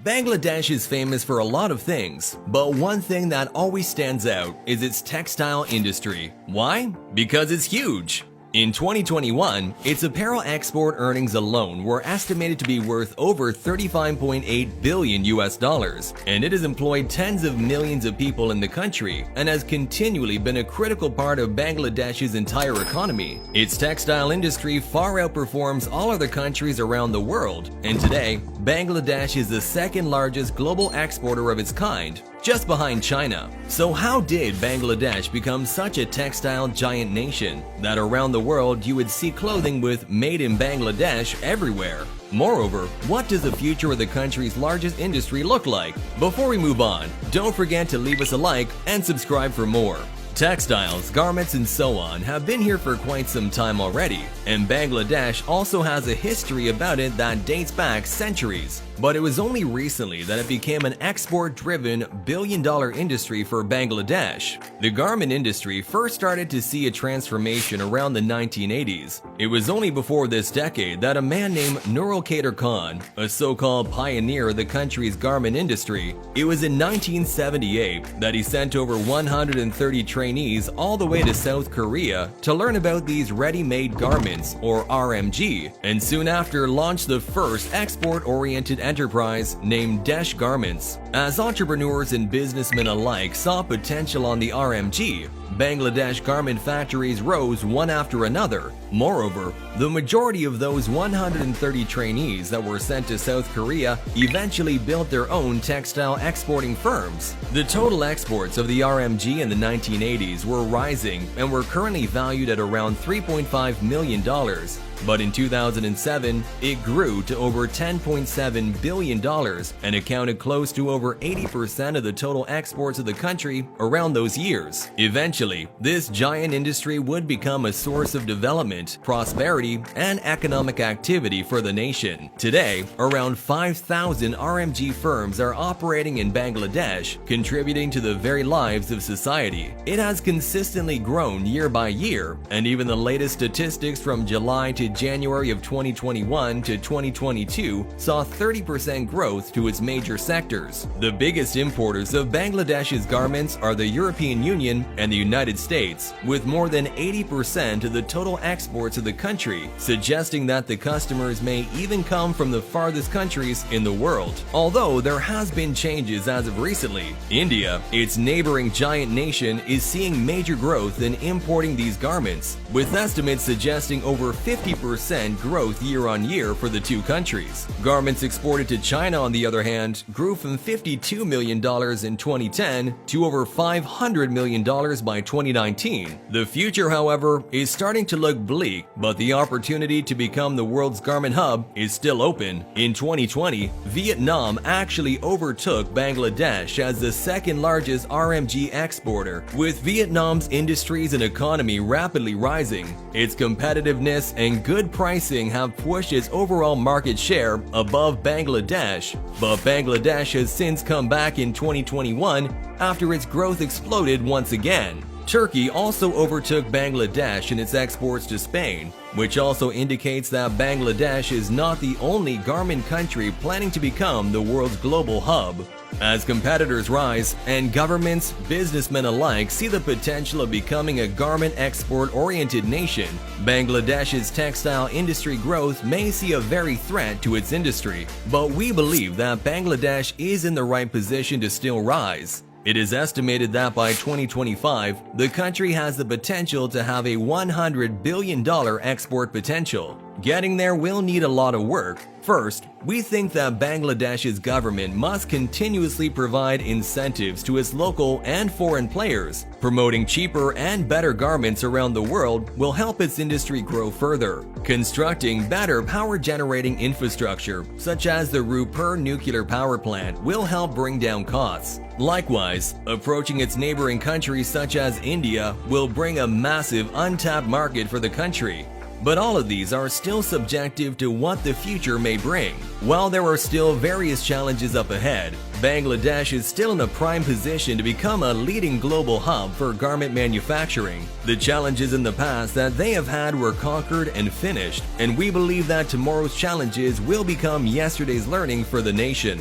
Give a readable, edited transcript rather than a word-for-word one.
Bangladesh is famous for a lot of things, but one thing that always stands out is its textile industry. Why? Because it's huge. In 2021, its apparel export earnings alone were estimated to be worth over $35.8 billion, and it has employed tens of millions of people in the country and has continually been a critical part of Bangladesh's entire economy. Its textile industry far outperforms all other countries around the world, and today, Bangladesh is the second largest global exporter of its kind, just behind China. So how did Bangladesh become such a textile giant nation that around the world you would see clothing with "Made in Bangladesh" everywhere? Moreover, what does the future of the country's largest industry look like? Before we move on, don't forget to leave us a like and subscribe for more. Textiles, garments, and so on have been here for quite some time already, and Bangladesh also has a history about it that dates back centuries. But it was only recently that it became an export-driven billion-dollar industry for Bangladesh. The garment industry first started to see a transformation around the 1980s. It was only before this decade that a man named Nurul Kader Khan, a so-called pioneer of the country's garment industry, it was in 1978 that he sent over 130 trainees all the way to South Korea to learn about these ready-made garments, or RMG, and soon after launched the first export-oriented enterprise named Desh Garments. As entrepreneurs and businessmen alike saw potential on the RMG, Bangladesh garment factories rose one after another. Moreover, the majority of those 130 trainees that were sent to South Korea eventually built their own textile exporting firms. The total exports of the RMG in the 1980s were rising and were currently valued at around $3.5 million. But in 2007, it grew to over $10.7 billion and accounted close to over 80% of the total exports of the country around those years. Eventually, this giant industry would become a source of development, prosperity, and economic activity for the nation. Today, around 5,000 RMG firms are operating in Bangladesh, contributing to the very lives of society. It has consistently grown year by year, and even the latest statistics from July to January of 2021 to 2022 saw 30% growth to its major sectors. The biggest importers of Bangladesh's garments are the European Union and the United States, with more than 80% of the total exports of the country, suggesting that the customers may even come from the farthest countries in the world. Although there has been changes as of recently, India, its neighboring giant nation, is seeing major growth in importing these garments, with estimates suggesting over 50% growth year on year for the two countries. Garments exported to China, on the other hand, grew from $52 million in 2010 to over $500 million by 2019. The future, however, is starting to look bleak, but the opportunity to become the world's garment hub is still open. In 2020, Vietnam actually overtook Bangladesh as the second largest RMG exporter, with Vietnam's industries and economy rapidly rising. Its competitiveness and good pricing have pushed its overall market share above Bangladesh, but Bangladesh has since come back in 2021 after its growth exploded once again. Turkey also overtook Bangladesh in its exports to Spain, which also indicates that Bangladesh is not the only garment country planning to become the world's global hub. As competitors rise and governments, businessmen alike see the potential of becoming a garment export-oriented nation, Bangladesh's textile industry growth may see a very threat to its industry. But we believe that Bangladesh is in the right position to still rise. It is estimated that by 2025, the country has the potential to have a $100 billion export potential. Getting there will need a lot of work. First, we think that Bangladesh's government must continuously provide incentives to its local and foreign players. Promoting cheaper and better garments around the world will help its industry grow further. Constructing better power-generating infrastructure, such as the Rupur nuclear power plant, will help bring down costs. Likewise, approaching its neighboring countries such as India will bring a massive untapped market for the country. But all of these are still subjective to what the future may bring. While there are still various challenges up ahead, Bangladesh is still in a prime position to become a leading global hub for garment manufacturing. The challenges in the past that they have had were conquered and finished, and we believe that tomorrow's challenges will become yesterday's learning for the nation.